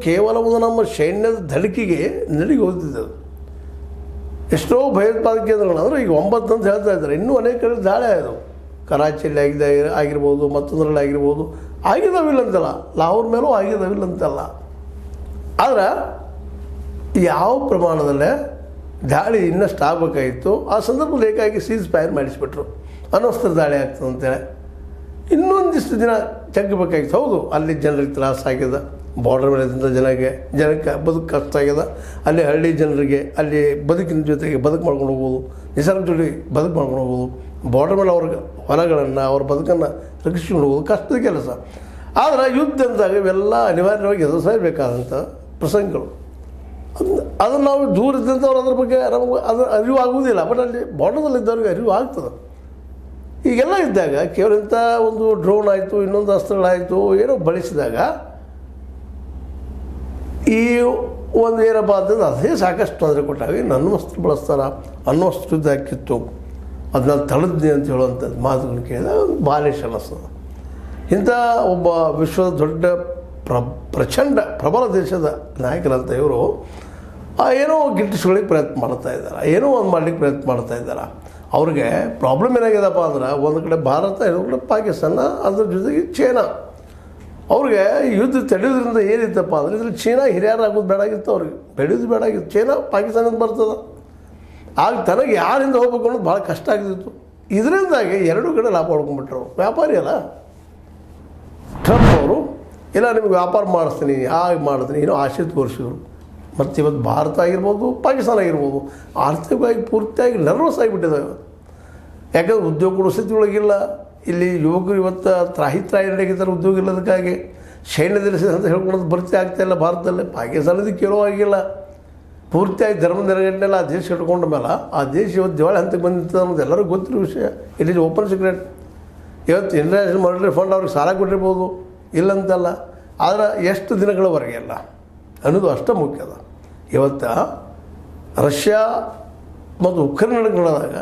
ಕೇವಲ ಒಂದು ನಮ್ಮ ಸೈನ್ಯದ ಧಡಕಿಗೆ ನಡಿಗೆ ಹೋಗ್ತಿದೆ ಅದು. ಎಷ್ಟೋ ಭಯೋತ್ಪಾದಕ ಕೇಂದ್ರಗಳು ಅಂದರೆ ಈಗ 9 ಅಂತ ಹೇಳ್ತಾ ಇದ್ದಾರೆ, ಇನ್ನೂ ಅನೇಕ ಕಡೆ ದಾಳಿ ಆದವು. ಕರಾಚಿಯಲ್ಲಿ ಆಗಿರ್ಬೋದು, ಮತ್ತೊಂದರಲ್ಲಿ ಆಗಿರ್ಬೋದು, ಆಗಿದಾವಿಲ್ಲ ಅಂತಲ್ಲ, ಲಾಹೋರ್ ಮೇಲೂ ಆಗಿದಾವಿಲ್ಲ ಅಂತಲ್ಲ. ಆದರೆ ಯಾವ ಪ್ರಮಾಣದಲ್ಲೇ ದಾಳಿ ಇನ್ನಷ್ಟು ಆಗಬೇಕಾಗಿತ್ತು, ಆ ಸಂದರ್ಭದಲ್ಲಿ ಏಕಾಗಿ ಸೀಸ್ ಫೈರ್ ಮಾಡಿಸ್ಬಿಟ್ರು. ಅನವಸ್ತ್ರ ದಾಳಿ ಆಗ್ತದೆ ಅಂತೇಳಿ ಇನ್ನೊಂದಿಷ್ಟು ದಿನ ಜಗ್ಗಬೇಕಾಗಿತ್ತು. ಹೌದು, ಅಲ್ಲಿ ಜನರಿಗೆ ತ್ರಾಸ ಆಗಿದೆ, ಬಾರ್ಡರ್ ಮೇಲಿದ್ದಂಥ ಜನಕ್ಕೆ ಬದುಕು ಕಷ್ಟ ಆಗಿದೆ. ಅಲ್ಲಿ ಹಳ್ಳಿ ಜನರಿಗೆ ಅಲ್ಲಿ ಬದುಕಿನ ಜೊತೆಗೆ ಬದುಕು ಮಾಡ್ಕೊಂಡು ಹೋಗ್ಬೋದು, ನಿಸರ್ಗ ಜೊತೆಗೆ ಬದುಕು ಮಾಡ್ಕೊಂಡು ಹೋಗ್ಬೋದು, ಬಾರ್ಡರ್ ಮೇಲೆ ಅವ್ರಿಗೆ ಹೊಲಗಳನ್ನು ಅವ್ರ ಬದುಕನ್ನು ರಕ್ಷಿಸ್ಕೊಂಡು ಹೋಗೋದು ಕಷ್ಟದ ಕೆಲಸ. ಆದರೆ ಯುದ್ಧ ಅಂದಾಗ ಇವೆಲ್ಲ ಅನಿವಾರ್ಯವಾಗಿ ಎದುರಿಸಬೇಕಾದಂಥ ಪ್ರಸಂಗಗಳು. ಅದನ್ನು ನಾವು ದೂರ ಇದ್ದಂಥವ್ರು ಅದ್ರ ಬಗ್ಗೆ ನಮಗೆ ಅದು ಅರಿವು ಆಗುವುದಿಲ್ಲ. ಬಟ್ ಅಲ್ಲಿ ಬಾರ್ಡರ್ದಲ್ಲಿದ್ದವ್ರಿಗೆ ಅರಿವು ಆಗ್ತದೆ. ಈಗೆಲ್ಲ ಇದ್ದಾಗ ಕೇವಲ ಇಂಥ ಒಂದು ಡ್ರೋನ್ ಆಯಿತು, ಇನ್ನೊಂದು ಅಸ್ತ್ರಗಳಾಯಿತು, ಏನೋ ಬಳಸಿದಾಗ ಈ ಒಂದು ಏನಪ್ಪ ಅಂತಂದ್ರೆ ಅದೇ ಸಾಕಷ್ಟು ತೊಂದರೆ ಕೊಟ್ಟಾಗ ನನ್ನ ಅಸ್ತ್ರ ಬಳಸ್ತಾರ ಅನ್ನೋ ಅಷ್ಟು ಯುದ್ಧ ಹಾಕಿತ್ತು, ಅದನ್ನ ತಳೆದ್ನಿ ಅಂತ ಹೇಳುವಂಥದ್ದು ಮಾತುಗಳು ಕೇಳಿದಾಗ ಒಂದು ಬಾಲಿಶ್ ಅನ್ನಿಸ್ತದೆ. ಇಂಥ ಒಬ್ಬ ವಿಶ್ವದ ದೊಡ್ಡ ಪ್ರಚಂಡ ಪ್ರಬಲ ದೇಶದ ನಾಯಕರಂತ ಇವರು ಏನೋ ಗಿಟ್ಟಿಸ್ಕೊಳ್ಳಿಕ್ಕೆ ಪ್ರಯತ್ನ ಮಾಡ್ತಾ ಇದ್ದಾರೆ, ಏನೋ ಒಂದು ಮಾಡಲಿಕ್ಕೆ ಪ್ರಯತ್ನ ಮಾಡ್ತಾ ಇದ್ದಾರೆ. ಅವ್ರಿಗೆ ಪ್ರಾಬ್ಲಮ್ ಏನಾಗಿದೆಪ್ಪ ಅಂದ್ರೆ, ಒಂದು ಕಡೆ ಭಾರತ, ಇನ್ನೊಂದು ಕಡೆ ಪಾಕಿಸ್ತಾನ, ಅದ್ರ ಜೊತೆಗೆ ಚೀನಾ. ಅವ್ರಿಗೆ ಯುದ್ಧ ತಡೆಯೋದ್ರಿಂದ ಏನಿತ್ತಪ್ಪ ಅಂದರೆ ಇದ್ರಲ್ಲಿ ಚೀನಾ ಹಿರಿಯರಾಗೋದು ಬೇಡಾಗಿತ್ತು, ಅವ್ರಿಗೆ ಬೆಳೆಯೋದು ಬೇಡಾಗಿತ್ತು. ಚೀನಾ ಪಾಕಿಸ್ತಾನದ ಬರ್ತದೆ. ಆಗ ತನಗೆ ಯಾರಿಂದ ಹೋಗ್ಬೇಕು ಅನ್ನೋದು ಭಾಳ ಕಷ್ಟ ಆಗ್ತಿತ್ತು. ಇದರಿಂದಾಗಿ ಎರಡೂ ಕಡೆ ಲಾಭ ಹೊಡ್ಕೊಂಡ್ಬಿಟ್ರು. ವ್ಯಾಪಾರಿ ಅಲ್ಲ ಟ್ರಂಪ್ ಅವರು, ಇಲ್ಲ ನಿಮಗೆ ವ್ಯಾಪಾರ ಮಾಡಿಸ್ತೀನಿ, ಮಾಡ್ತೀನಿ, ಏನೋ ಆಸೆ ತೋರಿಸಿದ್ರು. ಮತ್ತು ಇವತ್ತು ಭಾರತ ಆಗಿರ್ಬೋದು, ಪಾಕಿಸ್ತಾನ ಆಗಿರ್ಬೋದು, ಆರ್ಥಿಕವಾಗಿ ಪೂರ್ತಿಯಾಗಿ ನರ್ವಸ್ ಆಗಿಬಿಟ್ಟಿದ್ದಾವೆ. ಯಾಕಂದ್ರೆ ಉದ್ಯೋಗ ಕೊಡೋ ಸ್ಥಿತಿಯೊಳಗಿಲ್ಲ. ಇಲ್ಲಿ ಯುವಕರು ಇವತ್ತು ತ್ರಾಹಿ ನಡೆಗಿದ್ದಾರೆ ಉದ್ಯೋಗ ಇಲ್ಲದಕ್ಕಾಗಿ. ಸೈನ್ಯದಲ್ಲಿ ಅಂತ ಹೇಳ್ಕೊಳ್ಳೋದು ಭರ್ತಿ ಆಗ್ತಾಯಿಲ್ಲ ಭಾರತದಲ್ಲಿ. ಪಾಕಿಸ್ತಾನದ ಕೇಳೋ ಆಗಿಲ್ಲ. ಪೂರ್ತಿಯಾಗಿ ಧರ್ಮ ನೆರಗಟ್ಟೆಲ್ಲ ಆ ದೇಶ ಇಟ್ಕೊಂಡ ಮೇಲೆ ಆ ದೇಶ ಇವತ್ತು ದಿವಾಳಿ ಹಂತಕ್ಕೆ ಬಂದಿರ್ತದೆ ಅನ್ನೋದು ಎಲ್ಲರಿಗೂ ಗೊತ್ತಿರೋ ವಿಷಯ. ಇಲ್ಲಿ ಓಪನ್ ಸೀಕ್ರೆಟ್. ಇವತ್ತು ಇಂಟರ್ನ್ಯಾಷನಲ್ ಮಾನಿಟರಿ ಫಂಡ್ ಅವ್ರಿಗೆ ಸಾಲ ಕೊಟ್ಟಿರ್ಬೋದು, ಇಲ್ಲಂತಲ್ಲ. ಆದರೆ ಎಷ್ಟು ದಿನಗಳವರೆಗೆ ಅಲ್ಲ ಅನ್ನೋದು ಅಷ್ಟೇ ಮುಖ್ಯ ಅದ. ಇವತ್ತು ರಷ್ಯಾ ಮತ್ತು ಉಕ್ರೇನ್ ನಡೆದಾಗ